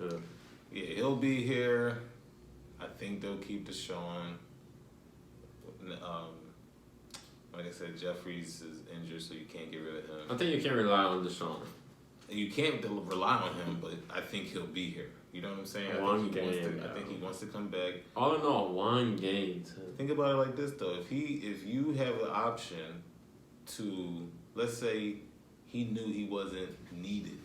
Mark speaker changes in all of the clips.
Speaker 1: Yeah, he'll be here. I think they'll keep Deshaun. Like I said, Jeffries is injured, so you can't get rid of him.
Speaker 2: I think you can rely on Deshaun.
Speaker 1: You can't rely on him, but I think he'll be here. You know what I'm saying? I think he wants to come back.
Speaker 2: All in all, one game.
Speaker 1: Think about it like this though: if you have the option to, let's say, he knew he wasn't needed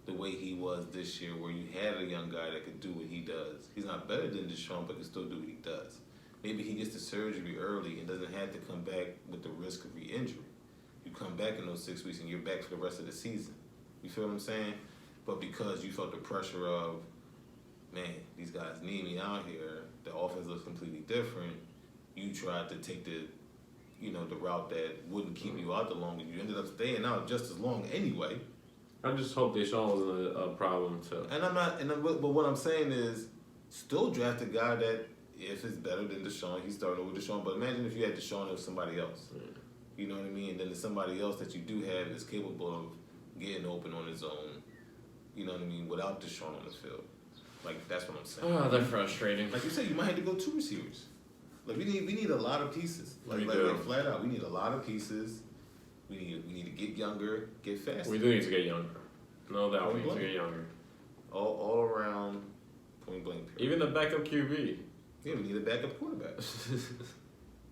Speaker 1: the way he was this year, where you had a young guy that could do what he does. He's not better than Deshaun, but can still do what he does. Maybe he gets the surgery early and doesn't have to come back with the risk of re-injury. You come back in those 6 weeks and you're back for the rest of the season. You feel what I'm saying? But because you felt the pressure of, man, these guys need me out here, the offense looks completely different, you tried to take the route that wouldn't keep you out the longest. You ended up staying out just as long anyway.
Speaker 2: I just hope Deshaun wasn't a problem too.
Speaker 1: But what I'm saying is, still draft a guy that, if it's better than Deshaun, he's starting over Deshaun. But imagine if you had Deshaun or somebody else. Yeah. You know what I mean? And then there's somebody else that you do have is capable of getting open on his own. You know what I mean? Without Deshaun on the field. Like, that's what I'm saying.
Speaker 2: Oh, they're frustrating.
Speaker 1: Like you said, you might have to go 2 receivers. Like, we need a lot of pieces. Like flat out, we need a lot of pieces. We need to get younger, get faster.
Speaker 2: We do need to get younger. No doubt, we need to get younger.
Speaker 1: All around, point blank period.
Speaker 2: Even the backup QB.
Speaker 1: Yeah, we need a backup quarterback.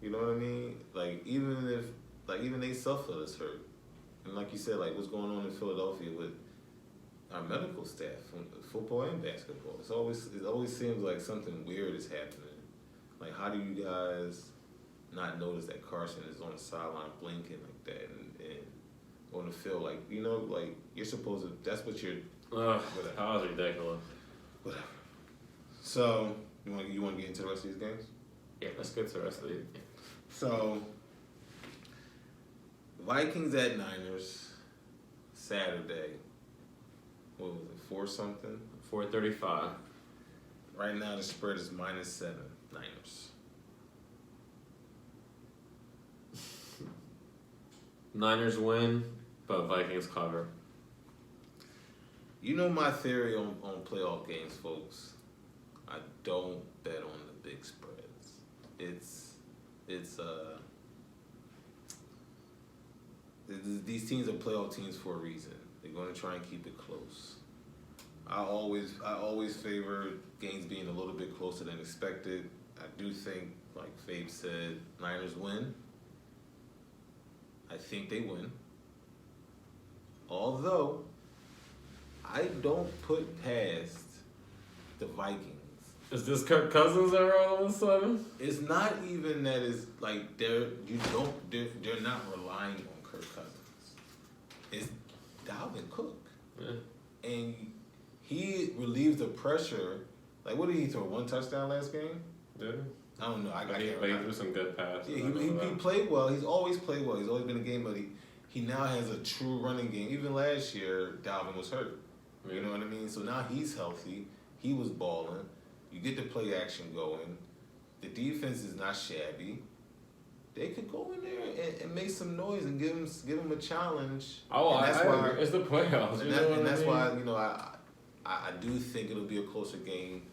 Speaker 1: You know what I mean? Like, even Nate Sudfeld is hurt. And like you said, like, what's going on in Philadelphia with our medical staff, football and basketball. It always seems like something weird is happening. Like, how do you guys not notice that Carson is on the sideline blinking like that and on the field? Like, like, you're supposed to, that's what you're,
Speaker 2: whatever. That was ridiculous.
Speaker 1: Whatever. So, you want to get into the rest of these games?
Speaker 2: Yeah, let's get to the rest of these games.
Speaker 1: So, Vikings at Niners, Saturday. What was it, 4 something?
Speaker 2: 4:35.
Speaker 1: Right now the spread is -7, Niners.
Speaker 2: Niners win, but Vikings cover.
Speaker 1: You know my theory on playoff games, folks. I don't bet on the big spreads. These teams are playoff teams for a reason. They're going to try and keep it close. I always favor games being a little bit closer than expected. I do think, like Fabe said, Niners win. I think they win. Although, I don't put past the Vikings.
Speaker 2: Is this Kirk Cousins era all of a sudden?
Speaker 1: It's not even that it's like they're not relying on Kirk Cousins. It's Dalvin Cook. Yeah. And he relieves the pressure. Like, what did he throw? 1 touchdown last game?
Speaker 2: Yeah.
Speaker 1: I don't know.
Speaker 2: He threw some good passes.
Speaker 1: Yeah, he played well. He's always played well. He's always been a game, but he now has a true running game. Even last year, Dalvin was hurt. Yeah. You know what I mean? So now he's healthy. He was balling. You get the play action going. The defense is not shabby. They could go in there and make some noise and give him a challenge.
Speaker 2: Oh, and that's why it's the playoffs.
Speaker 1: And that's why I do think it'll be a closer game.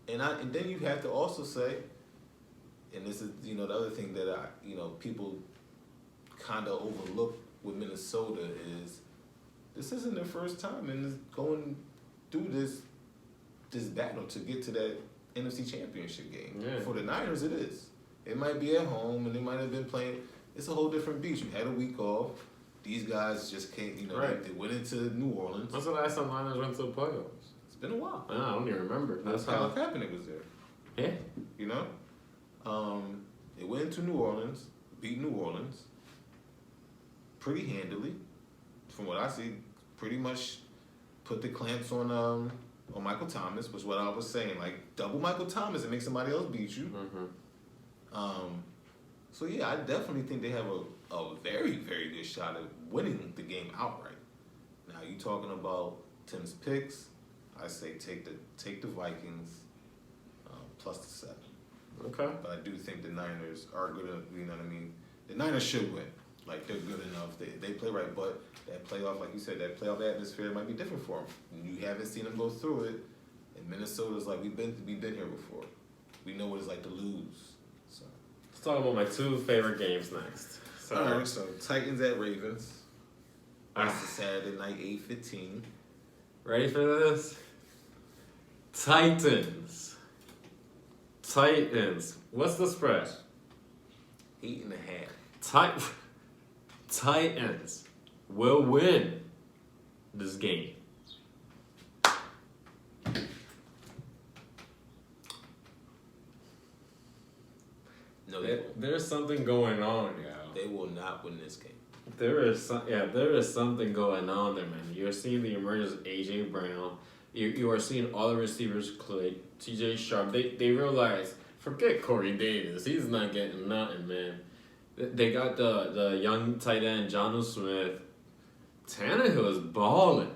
Speaker 1: And then you have to also say, and this is the other thing that people kind of overlook with Minnesota is this isn't their first time in going through this battle to get to that NFC Championship game.
Speaker 2: Yeah.
Speaker 1: For the Niners, it is. It might be at home, and they might have been playing. It's a whole different beast. You had a week off. These guys just can't,
Speaker 2: right.
Speaker 1: They went into New Orleans.
Speaker 2: When's the last time Niners went to the playoffs?
Speaker 1: It's been a while.
Speaker 2: I don't even remember.
Speaker 1: That's how Kaepernick was there.
Speaker 2: Yeah.
Speaker 1: They went into New Orleans, beat New Orleans pretty handily. From what I see, pretty much put the clamps on Michael Thomas, was what I was saying. Like, double Michael Thomas and make somebody else beat you.
Speaker 2: Mm-hmm.
Speaker 1: So, yeah, I definitely think they have a very, very good shot at winning the game outright. Now, you talking about Tim's picks, I say take the Vikings plus the 7.
Speaker 2: Okay.
Speaker 1: But I do think the Niners are good enough, you know what I mean? The Niners should win. Like, they're good enough. They play right, but that playoff, like you said, that playoff atmosphere might be different for them. You haven't seen them go through it. And Minnesota's like we've been here before. We know what it's like to lose. So
Speaker 2: Let's talk about my 2 favorite games next. So,
Speaker 1: all right, so Titans at Ravens. That's
Speaker 2: Ah.
Speaker 1: the Saturday night 8:15.
Speaker 2: Ready for this? Titans. What's the spread?
Speaker 1: 8.5.
Speaker 2: Titans will win this game.
Speaker 1: No, they won't.
Speaker 2: There's something going on, yo.
Speaker 1: They will not win this game.
Speaker 2: There is something going on there, man. You're seeing the emergence of AJ Brown. You are seeing all the receivers click. TJ Sharp. They realize, forget Corey Davis. He's not getting nothing, man. They got the young tight end Jonnu Smith. Tannehill is balling,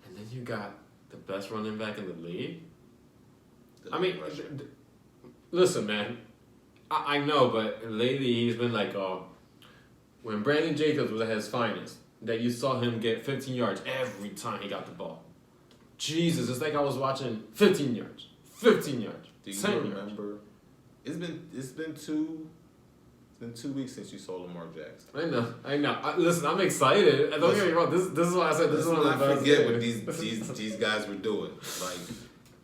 Speaker 2: and then you got the best running back in the league. I mean, listen, man. I know, but lately he's been like, when Brandon Jacobs was at his finest, that you saw him get 15 yards every time he got the ball. Jesus, it's like I was watching 15 yards. 15 yards.
Speaker 1: Do you remember? It's been 2 weeks since you saw Lamar Jackson.
Speaker 2: I know. Listen, I'm excited. Don't get me wrong. This is why I said this is one of the best.
Speaker 1: Let's not forget what these guys were doing. Like,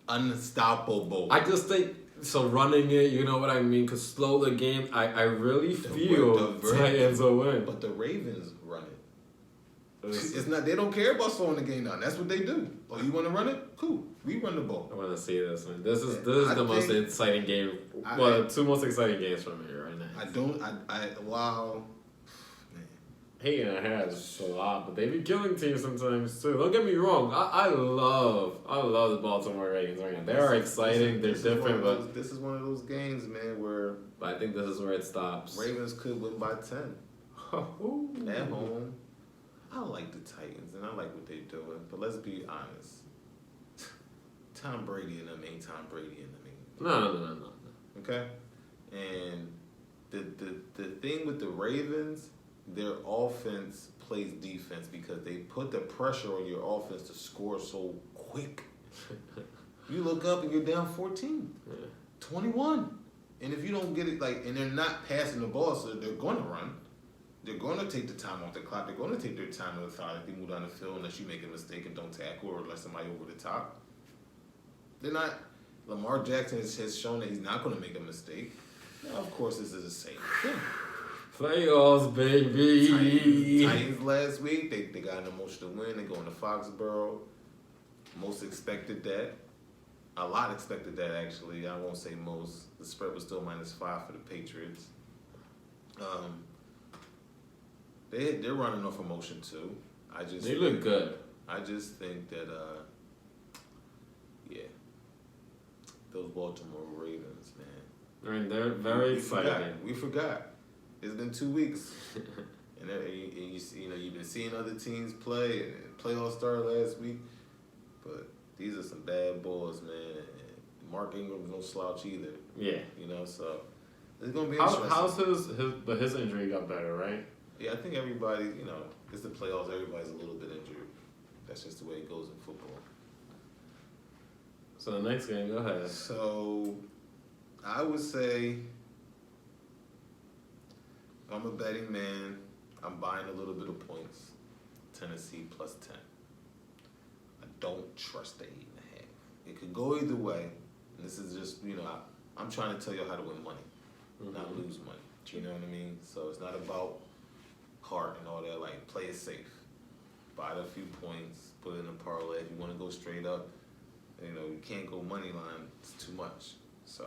Speaker 1: unstoppable.
Speaker 2: I just think, so running it, you know what I mean? Because slow the game, I really feel Titans will win.
Speaker 1: But the Ravens run it. It's not. They don't care about slowing the game down. That's what they do. Oh, you want to run it? Cool. We run the ball.
Speaker 2: I want to see this, man. This is the most exciting game. Well, 2 most exciting games for me right now.
Speaker 1: Wow. Man.
Speaker 2: 8.5 a lot, but they be killing teams sometimes too. Don't get me wrong. I love the Baltimore Ravens right now. They are exciting. They're different, but
Speaker 1: this is one of those games, man, where.
Speaker 2: But I think this is where it stops.
Speaker 1: Ravens could win by 10 at home. I like the Titans and I like what they're doing, but let's be honest. Tom Brady and them ain't Tom Brady and them.
Speaker 2: No.
Speaker 1: Okay, and the thing with the Ravens, their offense plays defense because they put the pressure on your offense to score so quick. You look up and you're down 14, 21, and if you don't get it, and they're not passing the ball, so they're going to run. They're going to take the time off the clock. They're going to take their time to methodically move down the field unless you make a mistake and don't tackle or let somebody over the top. They're not. Lamar Jackson has shown that he's not going to make a mistake. Now, of course, this is the same thing.
Speaker 2: Playoffs, baby.
Speaker 1: Titans last week, they got an emotional win. They go into Foxborough. Most expected that. A lot expected that, actually. I won't say most. The spread was still -5 for the Patriots. They're running off emotion too.
Speaker 2: They look good.
Speaker 1: I just think that those Baltimore Ravens, man.
Speaker 2: I mean, they're very exciting.
Speaker 1: We forgot. It's been 2 weeks, and you've been seeing other teams play, and playoffs started last week, but these are some bad boys, man. And Mark Ingram's no slouch either.
Speaker 2: Yeah.
Speaker 1: So it's gonna be interesting.
Speaker 2: How's his injury got better, right?
Speaker 1: Yeah, I think everybody, it's the playoffs, everybody's a little bit injured. That's just the way it goes in football.
Speaker 2: So the next game, go ahead.
Speaker 1: So, I would say, if I'm a betting man, I'm buying a little bit of points. Tennessee +10. I don't trust the 8.5. It could go either way. And this is just, I'm trying to tell you how to win money, not lose money. You know what I mean? So it's not about heart and all that. Play it safe. Buy a few points, put it in a parlay. If you want to go straight up, you can't go money line. It's too much. So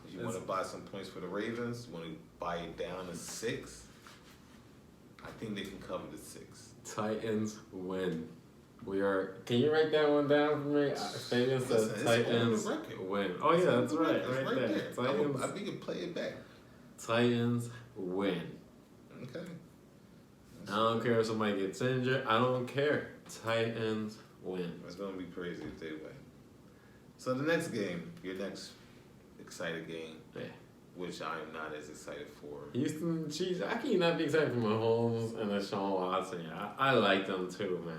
Speaker 1: if you want to buy some points for the Ravens, you want to buy it down to 6. I think they can cover the 6.
Speaker 2: Titans win. Can you write that one down for me? Fabian says Titans win. Oh yeah, that's right.
Speaker 1: It's right there.
Speaker 2: Titans.
Speaker 1: I think you can play it back.
Speaker 2: Titans win.
Speaker 1: Okay.
Speaker 2: I don't care if somebody gets injured. I don't care. Titans win.
Speaker 1: It's going to be crazy if they win. So the next game, your next excited game, which I am not as excited for.
Speaker 2: Houston Chiefs. I can not be excited for Mahomes and Deshaun Watson. I like them too, man.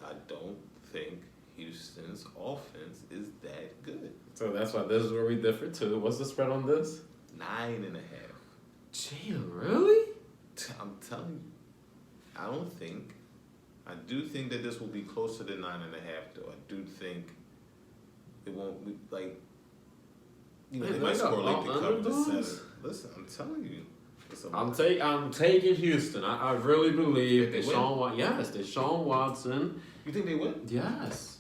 Speaker 1: I don't think Houston's offense is that good.
Speaker 2: So that's why this is where we differ too. What's the spread on this?
Speaker 1: 9.5.
Speaker 2: Damn, really?
Speaker 1: I'm telling you. I don't think. I do think that this will be closer to 9.5, though. I do think it won't be like. You know,
Speaker 2: Man,
Speaker 1: they might
Speaker 2: they got
Speaker 1: score late to cover the
Speaker 2: underdogs?
Speaker 1: 7. Listen, I'm telling you.
Speaker 2: I'm taking Houston. I really believe
Speaker 1: They
Speaker 2: Deshaun Deshaun Watson.
Speaker 1: You think they win?
Speaker 2: Yes.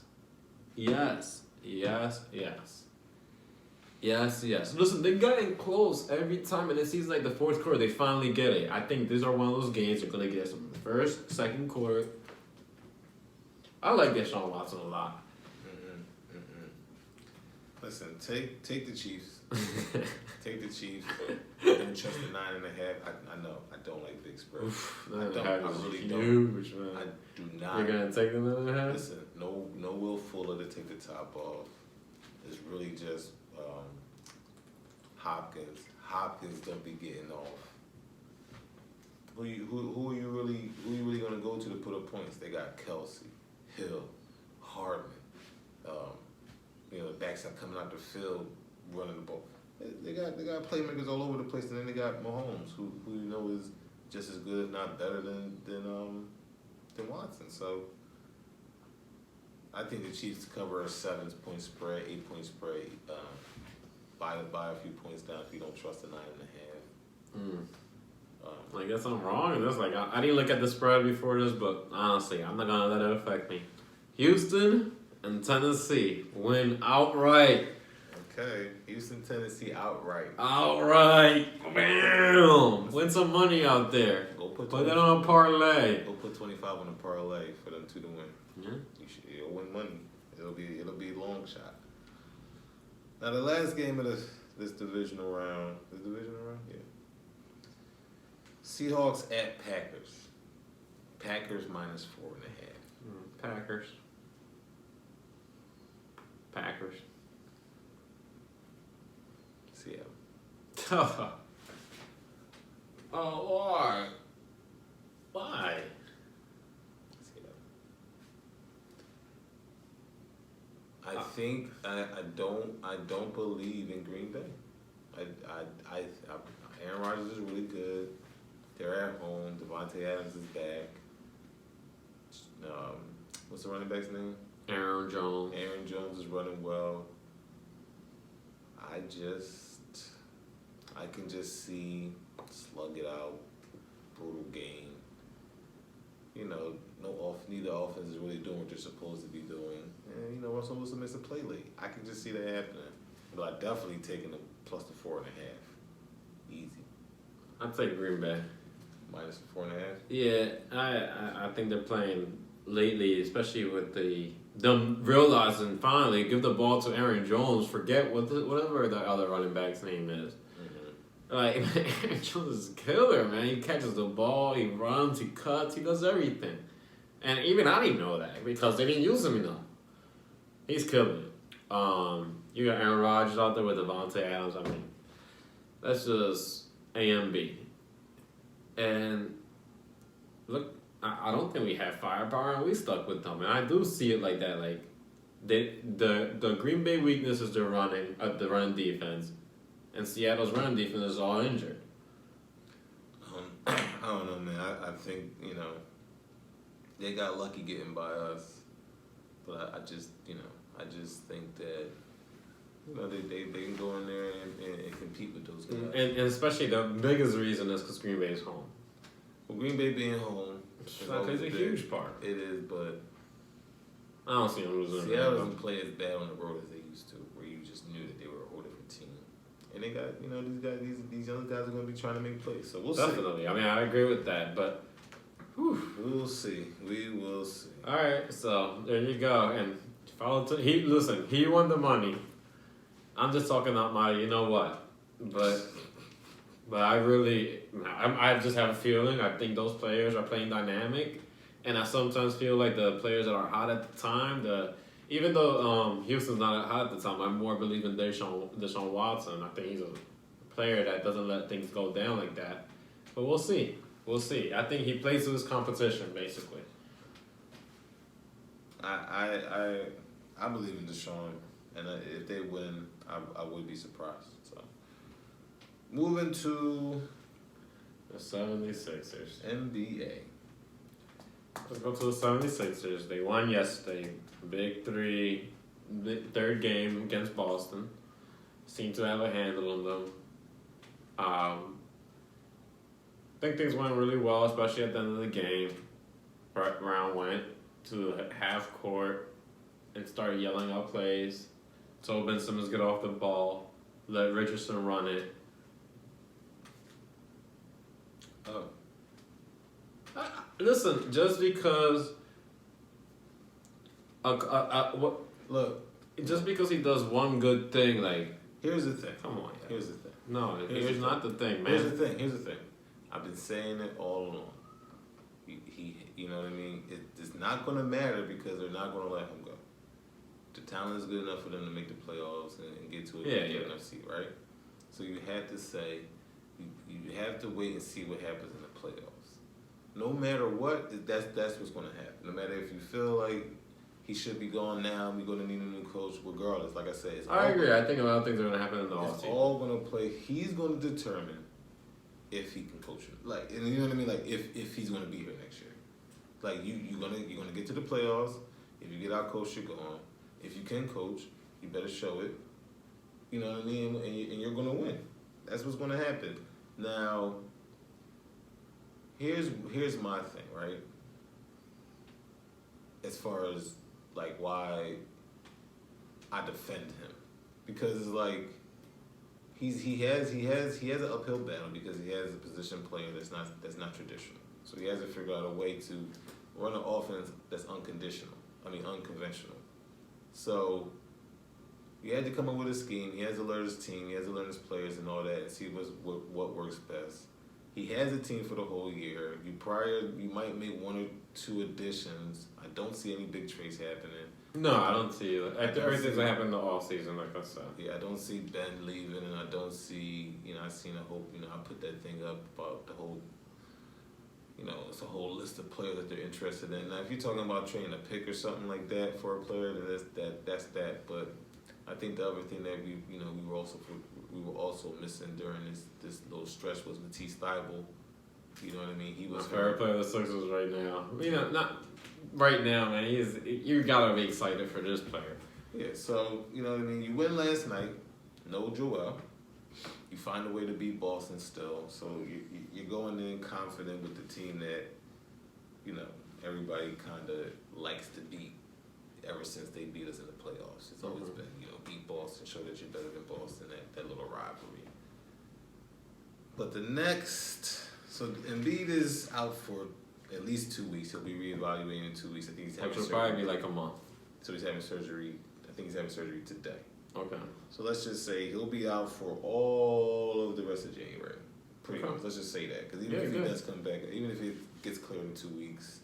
Speaker 2: Listen, they're getting close every time, and it seems like the fourth quarter they finally get it. I think these are one of those games you're gonna get some first, second quarter. I like Deshaun Watson a lot.
Speaker 1: Listen, take the Chiefs. Take the Chiefs. Don't trust the 9.5. I know. I don't like big spreads. I really
Speaker 2: huge,
Speaker 1: don't.
Speaker 2: Man.
Speaker 1: I do not.
Speaker 2: You're gonna take the 9.5?
Speaker 1: Listen, no Will Fuller to take the top off. It's really just Hopkins. Hopkins don't be getting off. Who are you really gonna go to put up points? They got Kelsey, Hill, Hardman. The backs are coming out the field running the ball. They got playmakers all over the place, and then they got Mahomes, who you know is just as good, if not better than Watson. So I think the Chiefs cover a 7-point spread, 8-point spread. Buy a few points down if you don't trust the 9.5.
Speaker 2: I guess I'm wrong. That's like I didn't look at the spread before this, but honestly, I'm not gonna let it affect me. Houston and Tennessee win outright.
Speaker 1: Okay, Houston, Tennessee outright.
Speaker 2: Outright, bam! Win some money out there.
Speaker 1: Go put
Speaker 2: it on a parlay.
Speaker 1: Go put 25 on a parlay for them two to win.
Speaker 2: Yeah.
Speaker 1: You'll win money. It'll be a long shot. Now the last game of this divisional round. Yeah. Seahawks at Packers. Packers -4.5.
Speaker 2: Packers.
Speaker 1: Seattle.
Speaker 2: Oh, Lord. Why?
Speaker 1: Seattle. I think I don't believe in Green Bay. Aaron Rodgers is really good. They're at home. Devontae Adams is back. What's the running back's name?
Speaker 2: Aaron Jones.
Speaker 1: Aaron Jones is running well. I can just see slug it out, brutal game. Neither offense is really doing what they're supposed to be doing. And Russell Wilson makes a play late. I can just see that happening. But I definitely taking the plus the 4.5. Easy.
Speaker 2: I'd take Green Bay.
Speaker 1: -4.5.
Speaker 2: Yeah, I think they're playing lately, especially with them realizing finally give the ball to Aaron Jones. Forget whatever the other running back's name is. Like Aaron Jones is a killer, man. He catches the ball, he runs, he cuts, he does everything. And even I didn't know that because they didn't use him enough. He's killing it. You got Aaron Rodgers out there with Devontae Adams. I mean, that's just A and B. And look, I don't think we have firepower, and we stuck with them. And I do see it like that. Like the Green Bay weakness is the run defense, and Seattle's run defense is all injured.
Speaker 1: I don't know, man. I think they got lucky getting by us, but I just think that they can go in there and compete with those guys.
Speaker 2: And especially the biggest reason is because Green Bay is home.
Speaker 1: Well, Green Bay being home
Speaker 2: plays a huge part.
Speaker 1: It is, but
Speaker 2: I don't see them losing.
Speaker 1: Seattle doesn't play as bad on the road as they used to, where you just knew that they were a whole different team. And they got these young guys are going to be trying to make plays. So we'll see.
Speaker 2: Definitely. I mean, I agree with that, but
Speaker 1: we'll see. We will see.
Speaker 2: All right, so there you go. And he won the money. I'm just talking about my, but I just have a feeling. I think those players are playing dynamic, and I sometimes feel like the players that are hot at the time, even though Houston's not hot at the time, I more believe in Deshaun Watson. I think he's a player that doesn't let things go down like that. But we'll see. I think he plays to his competition, basically.
Speaker 1: I believe in Deshaun, and if they win, I would be surprised. So, moving to
Speaker 2: The 76ers.
Speaker 1: NBA.
Speaker 2: Let's go to the 76ers. They won yesterday. Big three, third game against Boston. Seemed to have a handle on them. I think things went really well, especially at the end of the game. Brown went to half court and started yelling out plays. Told Ben Simmons get off the ball. Let Richardson run it.
Speaker 1: Oh,
Speaker 2: Listen, just because what?
Speaker 1: look.
Speaker 2: Just because he does one good thing, like,
Speaker 1: Here's the thing.
Speaker 2: come on, yeah.
Speaker 1: Here's the thing.
Speaker 2: No,
Speaker 1: Here's
Speaker 2: here's
Speaker 1: the
Speaker 2: not the thing, man.
Speaker 1: Here's the thing. Here's the thing. I've been saying it all along. You know what I mean? It's not going to matter because they're not going to let him go. The talent is good enough for them to make the playoffs and get to a good enough seat, right? So you have to say, you have to wait and see what happens in the playoffs. No matter what, that's what's going to happen. No matter if you feel like he should be gone now, we're going to need a new coach, regardless. Like I said,
Speaker 2: I agree. I think a lot of things are going to happen in the
Speaker 1: it's
Speaker 2: offseason.
Speaker 1: all going to play. He's going to determine if he can coach it. Like, and you know what I mean? Like, if he's going to be here next year. Like, you're gonna get to the playoffs. If you get out coached, you're gone. If you can coach, you better show it. You know what I mean? And you're going to win. That's what's going to happen. Now, here's my thing, right? As far as like why I defend him, because it's like he has an uphill battle because he has a position player that's not traditional. So he has to figure out a way to run an offense that's unconventional. So he had to come up with a scheme. He has to learn his team. He has to learn his players and all that, and see what works best. He has a team for the whole year. You might make one or two additions. I don't see any big trades happening.
Speaker 2: No, I don't see it. Everything's that happened in the off season, like I said.
Speaker 1: Yeah, I don't see Ben leaving, and I don't see. I seen a whole. I put that thing up about the whole. It's a whole list of players that they're interested in. Now, if you're talking about trading a pick or something like that for a player, then that's that. But I think the other thing that we were also missing during this little stretch was Matisse Thybulle. You know what I mean? He was
Speaker 2: my favorite player of the Sixers right now. Not right now, man. You gotta be excited for this player.
Speaker 1: Yeah. So you know what I mean. You win last night. No Joel. You find a way to beat Boston still, so you're going in confident with the team that, everybody kind of likes to beat ever since they beat us in the playoffs. It's always been, beat Boston, show that you're better than Boston, that little rivalry. But so Embiid is out for at least 2 weeks. He'll be reevaluating in 2 weeks. I think he's having surgery.
Speaker 2: Which will probably be like a month.
Speaker 1: So he's having surgery. I think he's having surgery today.
Speaker 2: Okay.
Speaker 1: So let's just say he'll be out for all of the rest of January. Pretty much. Let's just say that. Because even if he does come back, even if it gets cleared in 2 weeks,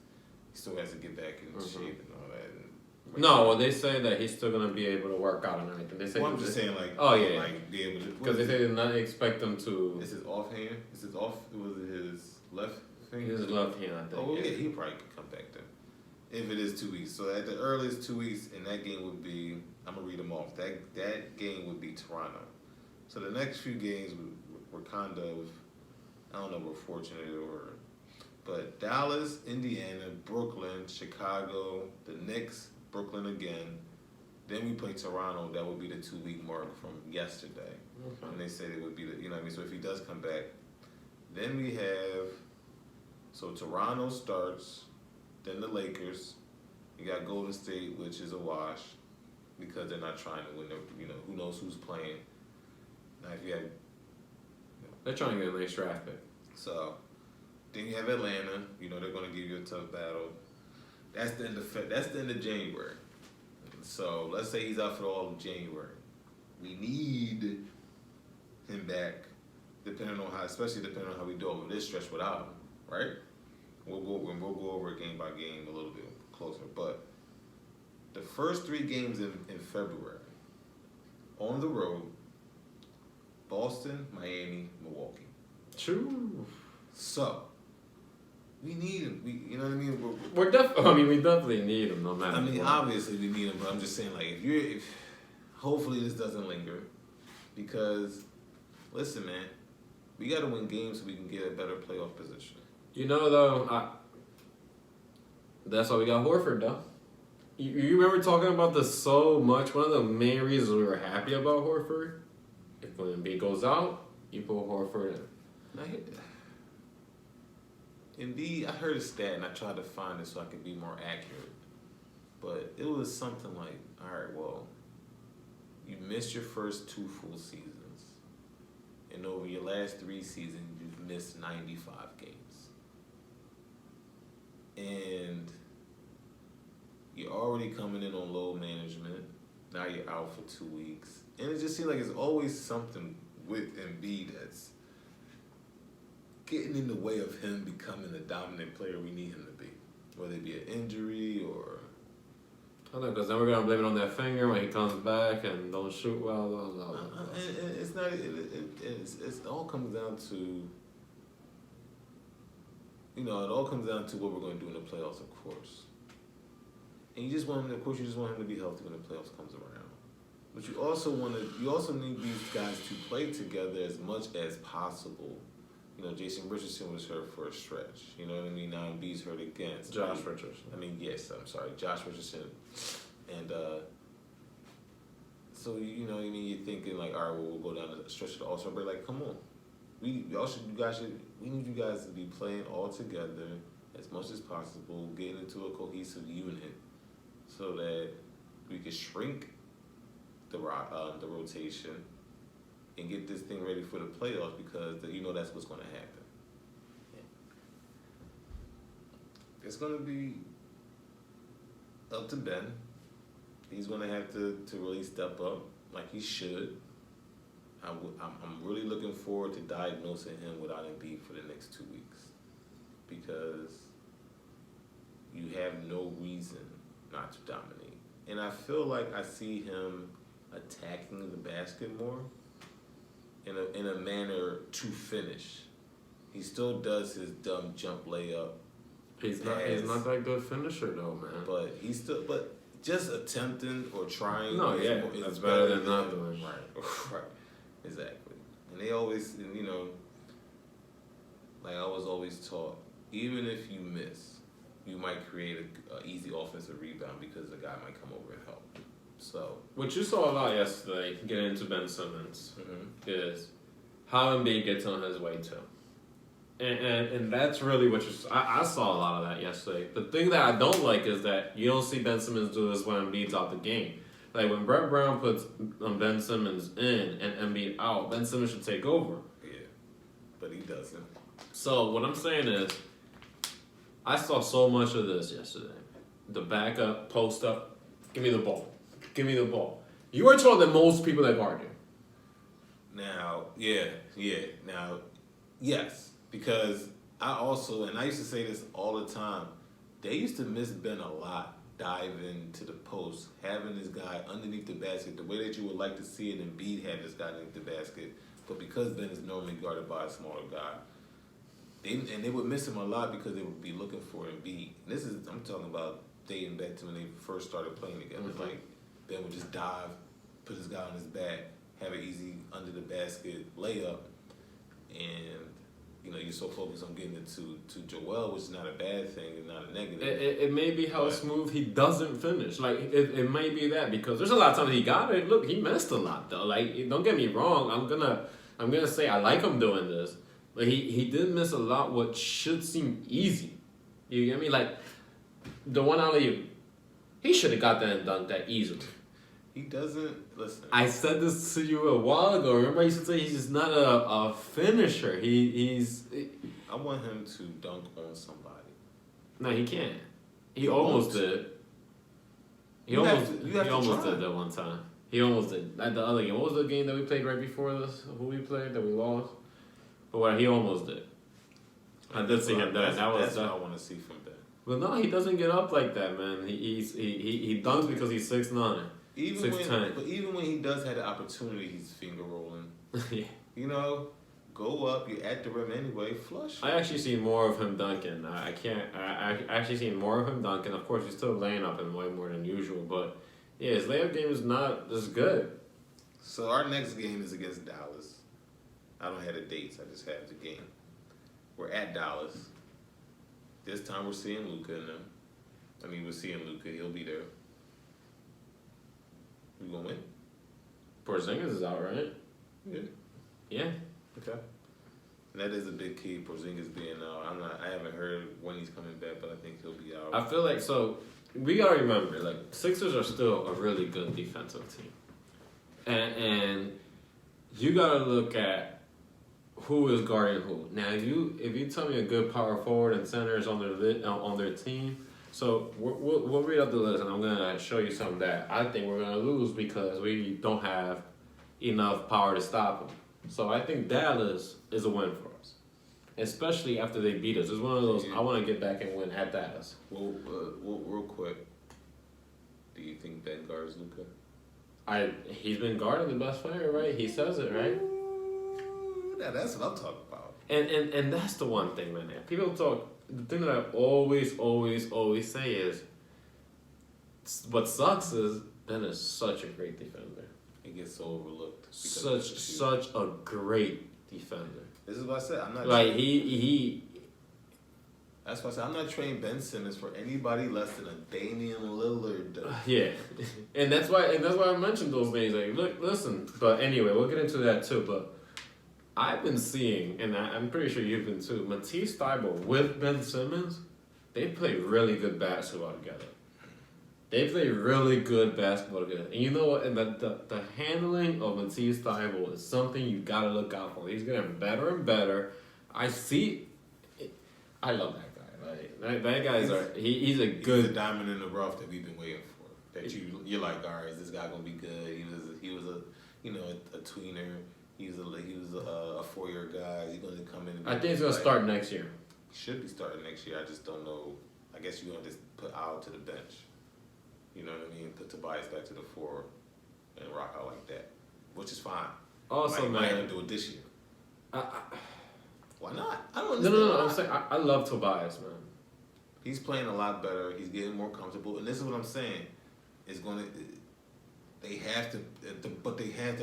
Speaker 1: he still has to get back in shape and all that.
Speaker 2: No, they say that he's still going to be able to work out and everything. They say
Speaker 1: I'm just saying, like, be able to.
Speaker 2: Because they say they not expect him to.
Speaker 1: Is his offhand? Was it his left finger?
Speaker 2: His left hand, I think.
Speaker 1: Oh, yeah, he probably could come back then. If it is 2 weeks. So at the earliest 2 weeks, and that game would be, I'm going to read them off. That game would be Toronto. So the next few games were kind of, I don't know if we're fortunate but Dallas, Indiana, Brooklyn, Chicago, the Knicks, Brooklyn again. Then we play Toronto. That would be the 2 week mark from yesterday. Okay. And they said it would be so if he does come back, then we have, so Toronto starts, then the Lakers. You got Golden State, which is a wash because they're not trying to win. Who knows who's playing. Now, if you have,
Speaker 2: they're trying to get a nice draft pick.
Speaker 1: So, then you have Atlanta. They're going to give you a tough battle. That's the end of January. So let's say he's out for all of January. We need him back, especially depending on how we do over this stretch without him, right? We'll go over it game by game a little bit closer. But the first 3 games in February, on the road, Boston, Miami, Milwaukee.
Speaker 2: True.
Speaker 1: So we need him. You know what I mean?
Speaker 2: We definitely need him no matter.
Speaker 1: I mean,
Speaker 2: what.
Speaker 1: obviously we need him, but I'm just saying, like, if hopefully this doesn't linger, because listen, man, we got to win games so we can get a better playoff position.
Speaker 2: You know, though, that's why we got Horford, though. You remember talking about this so much? One of the main reasons we were happy about Horford, if when Embiid goes out, you put Horford in.
Speaker 1: Embiid, I heard a stat and I tried to find it so I could be more accurate, but it was something like, all right, well, you missed your first 2 full seasons, and over your last 3 seasons, you've missed 95 games. And you're already coming in on load management. Now you're out for 2 weeks. And it just seems like it's always something with Embiid that's getting in the way of him becoming the dominant player we need him to be. Whether it be an injury or...
Speaker 2: I know, because then we're going to blame it on that finger when he comes back and don't shoot well.
Speaker 1: It's not... It all comes down to... You know, it all comes down to what we're going to do in the playoffs, of course. And you just want him, of course, you just want him to be healthy when the playoffs comes around. But you also need these guys to play together as much as possible. You know, Jason Richardson was hurt for a stretch. You know what I mean? Now Embiid's hurt again.
Speaker 2: Josh Richardson.
Speaker 1: Josh Richardson. And so you know what I mean? You're thinking like, all right, well, we'll go down the stretch of the All-Star break. Like, come on. We need you guys to be playing all together as much as possible, getting into a cohesive unit, so that we can shrink the rotation and get this thing ready for the playoffs, because that's what's going to happen. It's going to be up to Ben. He's going to have to really step up like he should. I'm really looking forward to diagnosing him without Embiid for the next 2 weeks, because you have no reason not to dominate. And I feel like I see him attacking the basket more in a manner to finish. He still does his dumb jump layup.
Speaker 2: He's not that good finisher though, man.
Speaker 1: But just attempting or trying.
Speaker 2: No, that's better than not doing.
Speaker 1: Right. Exactly. And they always, like I was always taught, even if you miss, you might create an easy offensive rebound because a guy might come over and help. So,
Speaker 2: what you saw a lot yesterday, getting into Ben Simmons, is how Embiid gets on his way too. And that's really what I saw a lot of that yesterday. The thing that I don't like is that you don't see Ben Simmons do this when Embiid's out the game. Like when Brett Brown puts Ben Simmons in and Embiid out, Ben Simmons should take over.
Speaker 1: Yeah, but he doesn't.
Speaker 2: So what I'm saying is, I saw so much of this yesterday. The backup, post up, give me the ball. Give me the ball. You are taller than most people that guard you.
Speaker 1: Now, Now, yes, because I used to say this all the time, they used to miss Ben a lot, diving to the post, having this guy underneath the basket, the way that you would like to see it, and Embiid had this guy underneath the basket. But because Ben is normally guarded by a smaller guy, they would miss him a lot because they would be looking for Embiid. I'm talking about dating back to when they first started playing together.
Speaker 2: Mm-hmm.
Speaker 1: Like, Ben would just dive, put his guy on his back, have an easy under the basket layup, and you're so focused on getting it to Joel, which is not a bad thing and not a negative.
Speaker 2: It may be how smooth he doesn't finish. Like it may be that, because there's a lot of times he got it. Look, he missed a lot though. Like, don't get me wrong. I'm gonna say I like him doing this, but he did miss a lot what should seem easy. You get me? Like the one alley, he should have got that and dunked that easily.
Speaker 1: He doesn't listen.
Speaker 2: I said this to you a while ago. Remember, I used to say he's just not a finisher.
Speaker 1: I want him to dunk on somebody.
Speaker 2: No, he can't. He almost did. He almost did that one time. He almost did. At the other game, what was the game that we played right before this? Who we played that we lost? But what he almost did. I did see him that.
Speaker 1: That's what I want to see from Ben.
Speaker 2: But no, he doesn't get up like that, man. He dunks because he's 6'9".
Speaker 1: Even when he does have the opportunity, he's finger rolling.
Speaker 2: Yeah.
Speaker 1: Go up. You're at the rim anyway. Flush.
Speaker 2: I actually see more of him dunking. I actually see more of him dunking. Of course, he's still laying up him way more than usual, but yeah, his layup game is not as good.
Speaker 1: So our next game is against Dallas. I don't have the dates. I just have the game. We're at Dallas. This time we're seeing Luka in them. I mean, we're seeing Luka. He'll be there. We gonna win?
Speaker 2: Porzingis is out, right?
Speaker 1: Yeah.
Speaker 2: Yeah. Okay.
Speaker 1: And that is a big key. Porzingis being out. I haven't heard when he's coming back, but I think he'll be out.
Speaker 2: I feel like we gotta remember, like, Sixers are still a really good defensive team, and you gotta look at who is guarding who. Now, if you tell me a good power forward and center is on their team, so we'll read up the list, and I'm gonna show you something that I think we're gonna lose because we don't have enough power to stop them. So I think Dallas is a win for us, especially after they beat us. It's one of those I want to get back and win at Dallas.
Speaker 1: Well, real quick, do you think Ben guards Luka?
Speaker 2: He's been guarding the best player, right? He says it, right?
Speaker 1: Yeah, that's what I'm talking about.
Speaker 2: And that's the one thing, man. People talk. The thing that I always say is, what sucks is Ben is such a great defender.
Speaker 1: He gets so overlooked.
Speaker 2: Such a great defender.
Speaker 1: This is what I said. I'm not
Speaker 2: like he.
Speaker 1: That's why I said I'm not trading Ben Simmons for anybody less than a Damian Lillard.
Speaker 2: Yeah, and that's why I mentioned those names. Like, look, listen. But anyway, we'll get into that too. But I've been seeing, and I'm pretty sure you've been too, Matisse Thybulle with Ben Simmons, they play really good basketball together. They play really good basketball together. And you know what? And the handling of Matisse Thybulle is something you got to look out for. He's getting better and better. I love that guy. Like, that guy's he's a good...
Speaker 1: He's a diamond in the rough that we've been waiting for. That you're like, all right, is this guy going to be good? He was a tweener. He was a 4-year guy. He's going to come in.
Speaker 2: I think he's going to start next year.
Speaker 1: He should be starting next year. I just don't know. I guess you're going to just put Al to the bench. You know what I mean? Put Tobias back to the 4 and rock out like that, which is fine.
Speaker 2: Also,
Speaker 1: might even do it this year. Why not? I don't understand.
Speaker 2: No. I'm saying I love Tobias, man.
Speaker 1: He's playing a lot better. He's getting more comfortable, and this is what I'm saying. They have to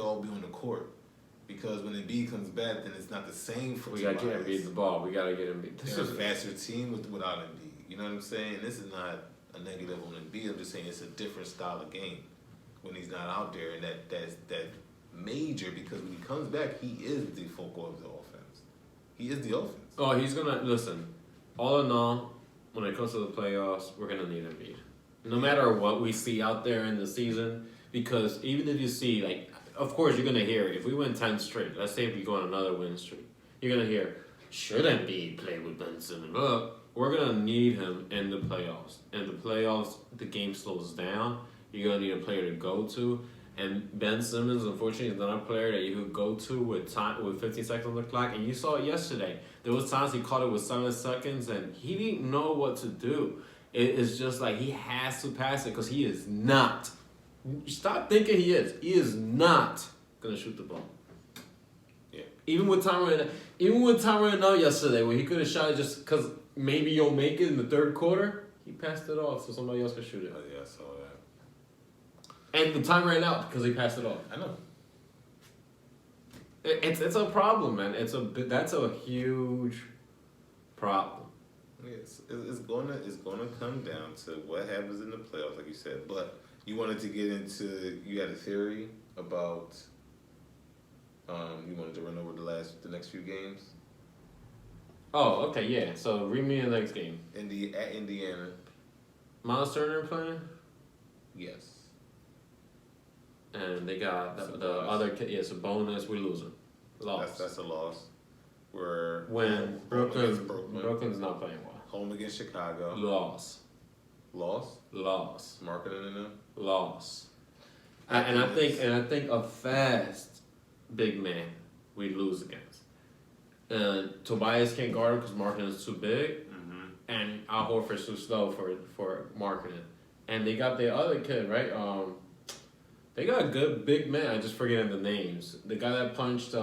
Speaker 1: all be on the court because when Embiid comes back, then it's not the same for
Speaker 2: We
Speaker 1: Tobias.
Speaker 2: got to get Embiid the ball. We got to get Embiid.
Speaker 1: They're a faster team without Embiid. You know what I'm saying? This is not a negative on Embiid. I'm just saying it's a different style of game when he's not out there, and that's major because when he comes back, he is the focal of the offense. He is the offense.
Speaker 2: Oh, he's gonna listen. All in all, when it comes to the playoffs, we're gonna need Embiid. No matter what we see out there in the season, because even if you see, like, of course you're gonna hear if we win 10 straight. Let's say if we go on another win streak, you're gonna hear should Embiid play with Ben Simmons? But we're gonna need him in the playoffs. In the playoffs, the game slows down. You're gonna need a player to go to. And Ben Simmons, unfortunately, is not a player that you could go to with 15 seconds on the clock. And you saw it yesterday. There was times he caught it with 7 seconds, and he didn't know what to do. It's just like he has to pass it because he is not. Stop thinking he is. He is not gonna shoot the ball.
Speaker 1: Yeah.
Speaker 2: Even with time running out yesterday, when he could have shot it just because maybe you'll make it in the third quarter, he passed it off so somebody else could shoot it.
Speaker 1: Oh yeah, I saw that.
Speaker 2: And the time ran out because he passed it off.
Speaker 1: I know.
Speaker 2: It's a problem, man. That's a huge problem.
Speaker 1: Yes, it's gonna come down to what happens in the playoffs, like you said. But you wanted to get into. You had a theory about. You wanted to run over the next few games.
Speaker 2: Oh, okay, yeah. So read me the next game.
Speaker 1: At Indiana.
Speaker 2: Miles Turner playing.
Speaker 1: Yes.
Speaker 2: And they got the other kid. Yeah, Sabonis. We losing. Lost.
Speaker 1: That's a loss. We're
Speaker 2: when
Speaker 1: Brooklyn's
Speaker 2: not playing well.
Speaker 1: Home against Chicago.
Speaker 2: Loss.
Speaker 1: Marketing in them.
Speaker 2: Loss. And I think a fast big man we lose against. And Tobias can't guard him because Marketing is too big, and Al Horford's too slow for Marketing. And they got the other kid, right? They got a good big man. I just forgetting the names. The guy that punched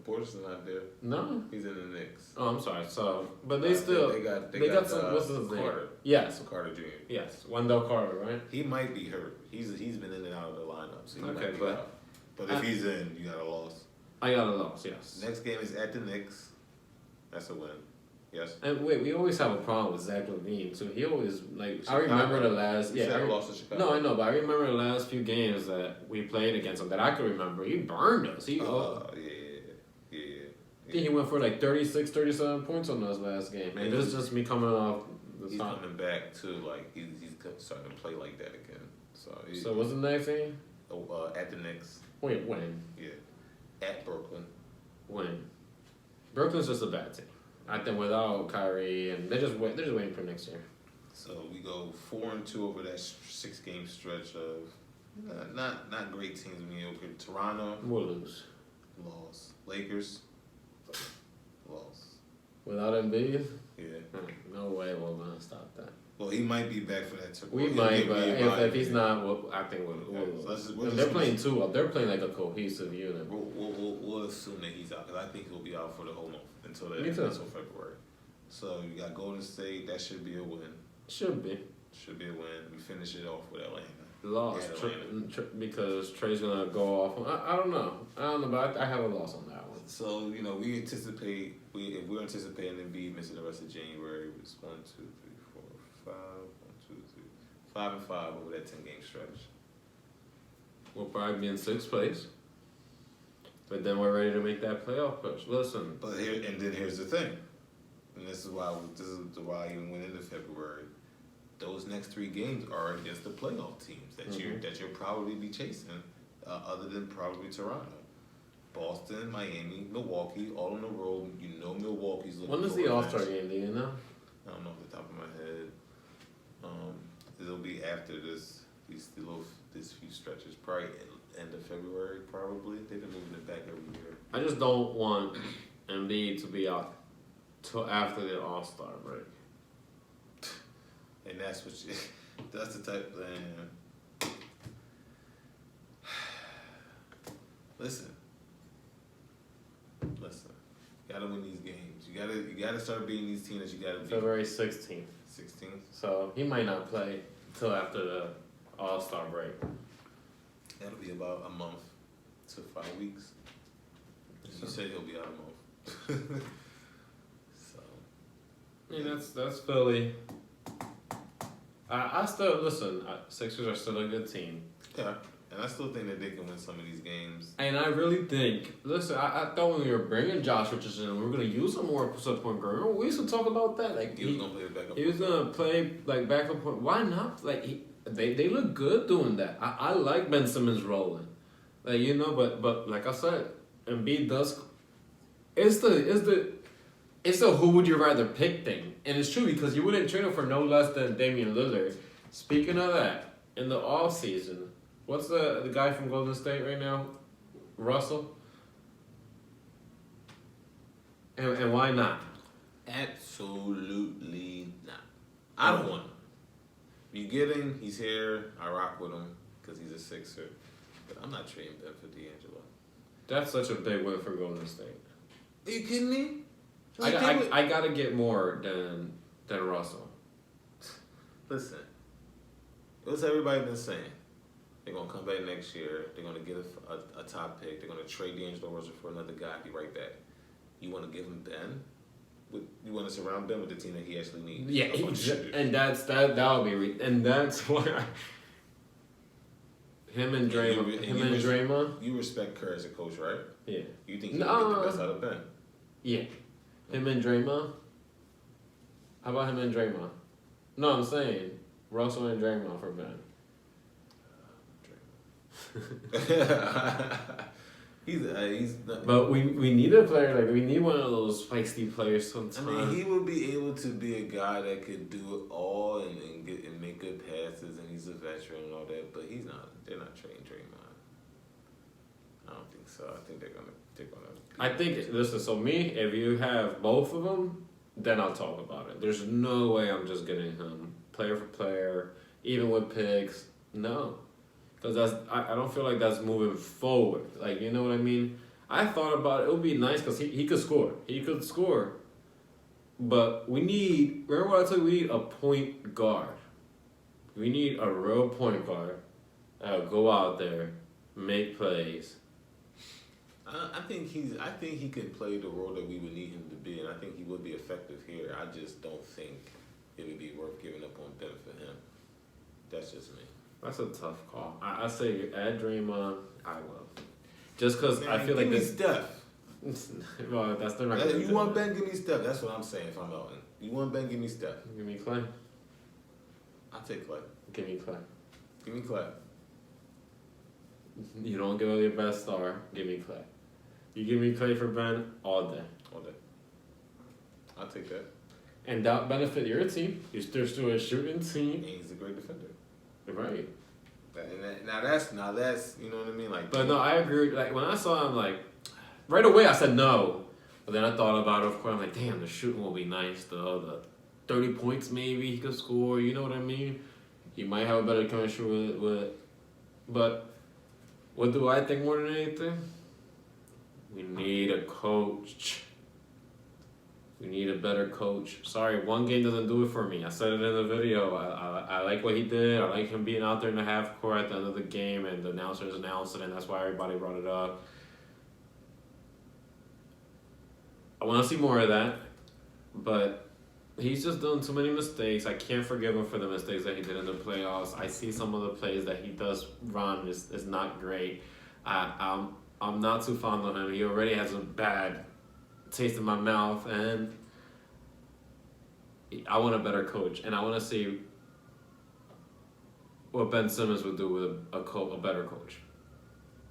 Speaker 1: Porter's not there.
Speaker 2: No.
Speaker 1: He's in the Knicks.
Speaker 2: Oh, I'm sorry. So, but they still
Speaker 1: They got
Speaker 2: some. What's his name?
Speaker 1: Carter.
Speaker 2: Yes.
Speaker 1: Carter Jr.
Speaker 2: Yes. Wendell Carter, right?
Speaker 1: He might be hurt. He's been in and out of the lineup, so he
Speaker 2: Okay,
Speaker 1: might be
Speaker 2: but
Speaker 1: out. But if he's in, you got a loss.
Speaker 2: I got a loss. Yes.
Speaker 1: Next game is at the Knicks. That's a win. Yes.
Speaker 2: And wait, we always have a problem with Zach LaVine too. He always
Speaker 1: Chicago.
Speaker 2: I remember the last.
Speaker 1: You
Speaker 2: Yeah.
Speaker 1: said a loss to Chicago.
Speaker 2: No, I know, but I remember the last few games that we played against him that I can remember. He burned us.
Speaker 1: Yeah.
Speaker 2: I think he went for like 36, 37 points on us last game. And this is just me coming off the
Speaker 1: He's
Speaker 2: top.
Speaker 1: coming back to like he's starting to play like that again.
Speaker 2: So what's the next game?
Speaker 1: At the Knicks.
Speaker 2: Wait, when?
Speaker 1: Yeah. At Brooklyn.
Speaker 2: When? Brooklyn's just a bad team. I think without Kyrie, and they're just waiting for next year.
Speaker 1: So we go 4-2 over that 6-game stretch of not great teams, mediocre. Toronto
Speaker 2: We'll lose.
Speaker 1: loss. Lakers loss.
Speaker 2: Without Embiid?
Speaker 1: Yeah.
Speaker 2: No way we're gonna stop that.
Speaker 1: Well, he might be back for that.
Speaker 2: We might, but if he's not, I think we'll lose.
Speaker 1: So
Speaker 2: They're playing two up. They're playing like a cohesive unit.
Speaker 1: We'll assume that he's out because I think he'll be out for the whole month until February. So you got Golden State. That should be a win.
Speaker 2: Should be.
Speaker 1: Should be a win. We finish it off with Atlanta.
Speaker 2: Lost because Trey's gonna go off. I don't know, but I have a loss on that one.
Speaker 1: So we anticipate if we're anticipating Embiid missing the rest of January, it's 1, 2, 3, 4, 5, 1, 2, 3, 5 and 5 over that 10-game stretch.
Speaker 2: We'll probably be in 6th place, but then we're ready to make that playoff push. Listen,
Speaker 1: But here's the thing, and this is why I even went into February. Those next 3 games are against the playoff teams that you'll probably be chasing, other than probably Toronto, Boston, Miami, Milwaukee, all on the road. Milwaukee's looking.
Speaker 2: when is the All-Star game? Do you know?
Speaker 1: I don't know off the top of my head. It'll be after these few stretches, probably end of February. Probably they've been moving it back every year.
Speaker 2: I just don't want Embiid to be out till after the All-Star break.
Speaker 1: And that's that's the type of thing. Listen. You gotta win these games. You gotta start beating these teams that you gotta beat.
Speaker 2: February 16th.
Speaker 1: 16th.
Speaker 2: So he might not play till after the All-Star break.
Speaker 1: That'll be about a month to 5 weeks. You said he'll be out a month. So.
Speaker 2: I mean, that's Philly. I still listen. Sixers are still a good team.
Speaker 1: Yeah, and I still think that they can win some of these games.
Speaker 2: And I really think, listen, I thought when we were bringing Josh Richardson, we were gonna use him more as a point guard. Remember, we used to talk about that. Like
Speaker 1: He was gonna play the backup.
Speaker 2: He was gonna play like backup point. Why not? Like they look good doing that. I like Ben Simmons rolling, like but like I said, Embiid does. It's the who would you rather pick thing, and it's true because you wouldn't trade him for no less than Damian Lillard. Speaking of that, in the off season, what's the guy from Golden State right now, Russell? And why not?
Speaker 1: Absolutely not. I don't want him. You get him, he's here. I rock with him because he's a Sixer. But I'm not trading Ben for D'Angelo.
Speaker 2: That's such a big win for Golden State.
Speaker 1: Are you kidding me?
Speaker 2: I gotta get more than Russell.
Speaker 1: Listen, what's everybody been saying? They're gonna come back next year. They're gonna get a top pick. They're gonna trade D'Angelo Russell for another guy. Be right back. You want to give him Ben? You want to surround Ben with the team that he actually needs?
Speaker 2: Yeah, and that'll be and that's why him and Draymond.
Speaker 1: You respect Kerr as a coach, right?
Speaker 2: Yeah.
Speaker 1: You think he can get the best out of Ben?
Speaker 2: Yeah. Him and Draymond? How about him and Draymond? No, I'm saying Russell and Draymond for Ben.
Speaker 1: He's not,
Speaker 2: but we need a player, like we need one of those feisty players sometimes.
Speaker 1: I mean, he would be able to be a guy that could do it all and make good passes, and he's a veteran and all that, but he's not. They're not trading Draymond. I don't think so. I think they're gonna.
Speaker 2: I think listen. So if you have both of them, then I'll talk about it. There's no way I'm just getting him player for player, even with picks. No, because I don't feel like that's moving forward. Like you know what I mean. I thought about it. It would be nice because he could score. He could score. But we need. Remember what I told you? We need a point guard. We need a real point guard that'll go out there, make plays.
Speaker 1: I think he can play the role that we would need him to be, and I think he would be effective here. I just don't think it would be worth giving up on Ben for him. That's just me.
Speaker 2: That's a tough call. I say add Draymond. I will. Just because I feel like
Speaker 1: give me
Speaker 2: this.
Speaker 1: Steph.
Speaker 2: Well, that's the right.
Speaker 1: You want Ben? Give me Steph. That's what I'm saying. If I'm Elton, you want Ben? Give me Steph.
Speaker 2: Give me Clay.
Speaker 1: I'll take Clay.
Speaker 2: Give me Clay.
Speaker 1: Give me Clay.
Speaker 2: You don't give up your best star. Give me Clay. You give me Clay for Ben all day.
Speaker 1: All day. I'll take that.
Speaker 2: And that benefit your team. You're still a shooting team.
Speaker 1: And he's a great defender.
Speaker 2: Right.
Speaker 1: Now that's you know what I mean, like.
Speaker 2: But no, I agree. Like when I saw him, like right away I said no, but then I thought about it. Of course, I'm like, damn, the shooting will be nice though. The 30 points maybe he could score. You know what I mean? He might have a better chemistry with. But what do I think more than anything? We need a coach. We need a better coach. Sorry, one game doesn't do it for me. I said it in the video. I like what he did. I like him being out there in the half court at the end of the game, and the announcers announced it, and that's why everybody brought it up. I want to see more of that, but he's just done too many mistakes. I can't forgive him for the mistakes that he did in the playoffs. I see some of the plays that he does run is not great. I'm not too fond of him. He already has a bad taste in my mouth, and I want a better coach, and I want to see what Ben Simmons would do with a better coach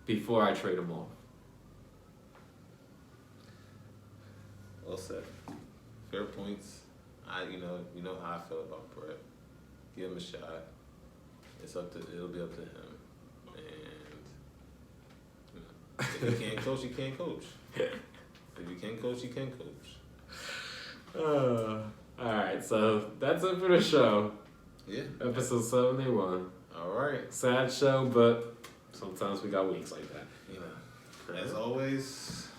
Speaker 2: before I trade him off.
Speaker 1: Well said. Fair points. You know how I feel about Brett. Give him a shot. It'll be up to him. And if he can't coach, he can't coach. If you can coach, you can coach.
Speaker 2: Alright, so that's it for the show.
Speaker 1: Yeah.
Speaker 2: Episode 71.
Speaker 1: Alright.
Speaker 2: Sad show, but sometimes we got weeks like that.
Speaker 1: As always,